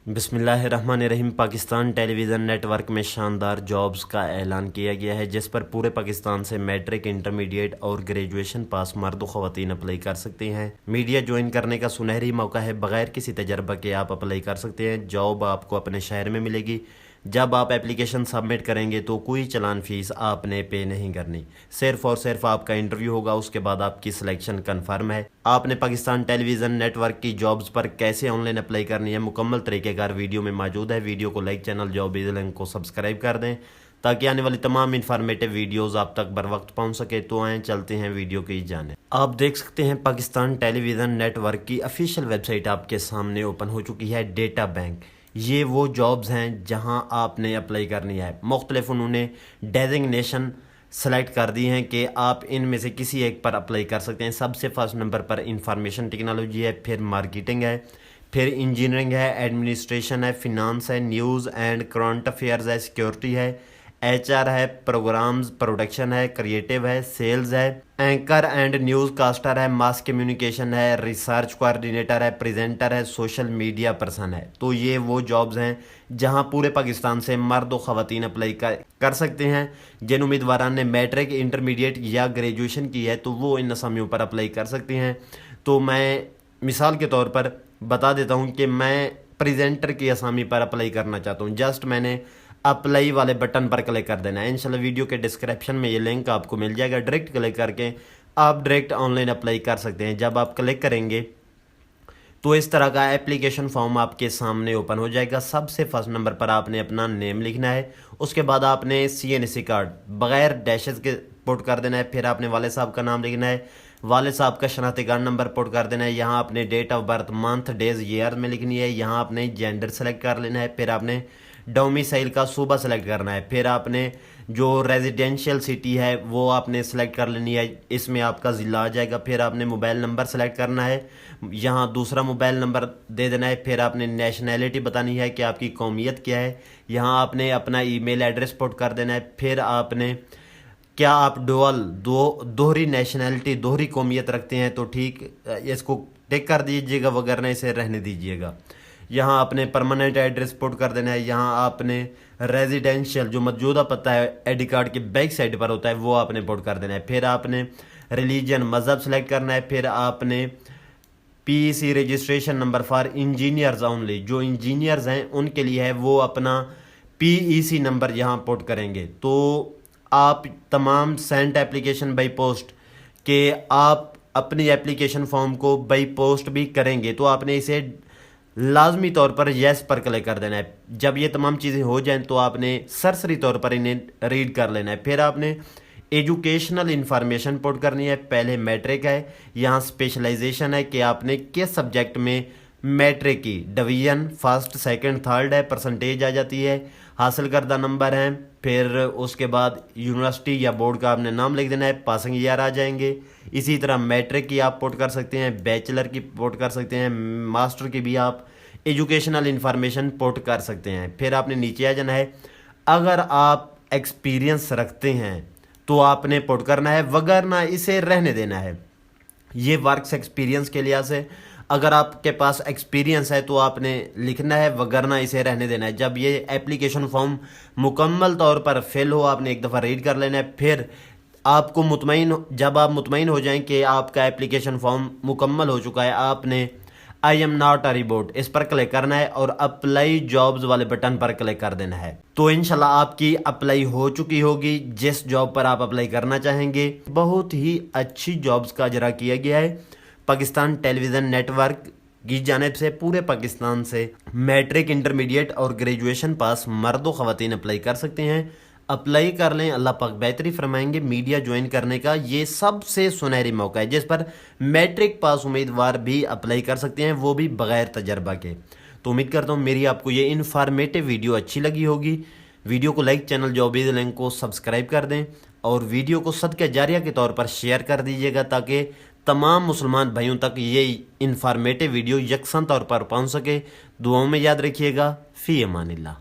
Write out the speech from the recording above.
بسم اللہ الرحمن الرحیم۔ پاکستان ٹیلی ویژن نیٹ ورک میں شاندار جابز کا اعلان کیا گیا ہے، جس پر پورے پاکستان سے میٹرک، انٹرمیڈیٹ اور گریجویشن پاس مرد و خواتین اپلائی کر سکتے ہیں۔ میڈیا جوائن کرنے کا سنہری موقع ہے، بغیر کسی تجربہ کے آپ اپلائی کر سکتے ہیں۔ جاب آپ کو اپنے شہر میں ملے گی۔ جب آپ اپلیکیشن سبمٹ کریں گے تو کوئی چلان فیس آپ نے پے نہیں کرنی، صرف اور صرف آپ کا انٹرویو ہوگا، اس کے بعد آپ کی سلیکشن کنفرم ہے۔ آپ نے پاکستان ٹیلی ویژن نیٹ ورک کی جابز پر کیسے آن لائن اپلائی کرنی ہے، مکمل طریقہ کار ویڈیو میں موجود ہے۔ ویڈیو کو لائک، چینل جاب لنک کو سبسکرائب کر دیں تاکہ آنے والی تمام انفارمیٹیو ویڈیوز آپ تک بر وقت پہنچ سکے۔ تو آئیں چلتے ہیں ویڈیو کی جانب۔ آپ دیکھ سکتے ہیں پاکستان ٹیلی ویژن نیٹ ورک کی افیشیل ویب سائٹ آپ کے سامنے اوپن ہو چکی ہے، ڈیٹا بینک۔ یہ وہ جابز ہیں جہاں آپ نے اپلائی کرنی ہے۔ مختلف انہوں نے ڈیزنگنیشن سلیکٹ کر دی ہیں کہ آپ ان میں سے کسی ایک پر اپلائی کر سکتے ہیں۔ سب سے فرسٹ نمبر پر انفارمیشن ٹیکنالوجی ہے، پھر مارکیٹنگ ہے، پھر انجینئرنگ ہے، ایڈمنسٹریشن ہے، فنانس ہے، نیوز اینڈ کرنٹ افیئرز ہے، سیکیورٹی ہے، ایچ آر ہے، پروگرامز پروڈکشن ہے، کریٹیو ہے، سیلز ہے، اینکر اینڈ نیوز کاسٹر ہے، ماس کمیونیکیشن ہے، ریسرچ کوآرڈینیٹر ہے، پریزنٹر ہے، سوشل میڈیا پرسن ہے۔ تو یہ وہ جابز ہیں جہاں پورے پاکستان سے مرد و خواتین اپلائی کر سکتے ہیں۔ جن امیدواران نے میٹرک، انٹرمیڈیٹ یا گریجویشن کی ہے تو وہ ان اسامیوں پر اپلائی کر سکتے ہیں۔ تو میں مثال کے طور پر بتا دیتا ہوں کہ میں پریزنٹر کی اسامی پر اپلائی کرنا چاہتا ہوں۔ جسٹ میں نے اپلائی والے بٹن پر کلک کر دینا ہے۔ انشاءاللہ ویڈیو کے ڈسکرپشن میں یہ لنک آپ کو مل جائے گا، ڈائریکٹ کلک کر کے آپ ڈائریکٹ آن لائن اپلائی کر سکتے ہیں۔ جب آپ کلک کریں گے تو اس طرح کا اپلیکیشن فارم آپ کے سامنے اوپن ہو جائے گا۔ سب سے فرسٹ نمبر پر آپ نے اپنا نیم لکھنا ہے، اس کے بعد آپ نے CNC کارڈ بغیر ڈیشز کے پٹ کر دینا ہے، پھر آپ نے والد صاحب کا نام لکھنا ہے، والد صاحب کا شناختی کارڈ نمبر پٹ کر دینا ہے، یہاں آپ نے date of birth, month, days, year میں لکھنی ہے، یہاں آپ نے جینڈر سلیکٹ کر لینا ہے، پھر آپ نے ڈومیسائل کا صوبہ سلیکٹ کرنا ہے، پھر آپ نے جو ریزیڈینشیل سٹی ہے وہ آپ نے سلیکٹ کر لینی ہے، اس میں آپ کا ضلع آ جائے گا، پھر آپ نے موبائل نمبر سلیکٹ کرنا ہے، یہاں دوسرا موبائل نمبر دے دینا ہے، پھر آپ نے نیشنلٹی بتانی ہے کہ آپ کی قومیت کیا ہے، یہاں آپ نے اپنا ای میل ایڈریس پٹ کر دینا ہے، پھر آپ نے کیا آپ دوہری نیشنلٹی، دوہری قومیت رکھتے ہیں تو ٹھیک اس کو ٹک کر دیجیے گا، وگرنہ اسے رہنے دیجیے گا۔ یہاں آپ نے پرماننٹ ایڈریس پٹ کر دینا ہے، یہاں آپ نے ریزیڈینشیل جو موجودہ پتہ ہے آئی ڈی کارڈ کی بیک سائڈ پر ہوتا ہے وہ آپ نے پٹ کر دینا ہے، پھر آپ نے ریلیجن، مذہب سلیکٹ کرنا ہے، پھر آپ نے PEC registration number for engineers only, جو انجینئرز ہیں ان کے لیے ہے، وہ اپنا PEC نمبر یہاں پٹ کریں گے۔ تو آپ تمام سینٹ اپلیکیشن بائی پوسٹ کہ آپ اپنی اپلیکیشن فارم کو بائی پوسٹ بھی کریں گے تو آپ نے اسے لازمی طور پر یس پر کلک کر دینا ہے۔ جب یہ تمام چیزیں ہو جائیں تو آپ نے سرسری طور پر انہیں ریڈ کر لینا ہے، پھر آپ نے ایجوکیشنل انفارمیشن پٹ کرنی ہے۔ پہلے میٹرک ہے، یہاں اسپیشلائزیشن ہے کہ آپ نے کس سبجیکٹ میں میٹرک کی، ڈویژن فرسٹ، سیکنڈ، تھرڈ ہے، پرسنٹیج آ جاتی ہے، حاصل کردہ نمبر ہیں، پھر اس کے بعد یونیورسٹی یا بورڈ کا آپ نے نام لکھ دینا ہے، پاسنگ ایئر آ جائیں گے۔ اسی طرح میٹرک کی آپ پوٹ کر سکتے ہیں، بیچلر کی پوٹ کر سکتے ہیں، ماسٹر کی بھی آپ ایجوکیشنل انفارمیشن پوٹ کر سکتے ہیں۔ پھر آپ نے نیچے آ جانا ہے، اگر آپ ایکسپیرینس رکھتے ہیں تو آپ نے پوٹ کرنا ہے، وگرنہ اسے رہنے دینا ہے۔ یہ ورکس ایکسپیرینس کے لحاظ سے اگر آپ کے پاس ایکسپیرینس ہے تو آپ نے لکھنا ہے، وگرنہ اسے رہنے دینا ہے۔ جب یہ اپلیکیشن فارم مکمل طور پر فل ہو، آپ نے ایک دفعہ ریڈ کر لینا ہے، پھر آپ کو جب آپ مطمئن ہو جائیں کہ آپ کا اپلیکیشن فارم مکمل ہو چکا ہے، آپ نے I am not a robot اس پر کلک کرنا ہے اور اپلائی جابز والے بٹن پر کلک کر دینا ہے۔ تو انشاءاللہ آپ کی اپلائی ہو چکی ہوگی جس جاب پر آپ اپلائی کرنا چاہیں گے۔ بہت ہی اچھی جابز کا اجرا کیا گیا ہے پاکستان ٹیلی ویژن نیٹ ورک کی جانب سے۔ پورے پاکستان سے میٹرک، انٹرمیڈیٹ اور گریجویشن پاس مرد و خواتین اپلائی کر سکتے ہیں۔ اپلائی کر لیں، اللہ پاک بہتری فرمائیں گے۔ میڈیا جوائن کرنے کا یہ سب سے سنہری موقع ہے جس پر میٹرک پاس امیدوار بھی اپلائی کر سکتے ہیں، وہ بھی بغیر تجربہ کے۔ تو امید کرتا ہوں میری آپ کو یہ انفارمیٹیو ویڈیو اچھی لگی ہوگی۔ ویڈیو کو لائک، چینل جوبیز لنک کو سبسکرائب کر دیں اور ویڈیو کو صدقہ جاریہ کے طور پر شیئر کر دیجیے گا تاکہ تمام مسلمان بھائیوں تک یہ انفارمیٹیو ویڈیو یکساں طور پر پہنچ سکے۔ دعاؤں میں یاد رکھیے گا۔ فی امان اللہ۔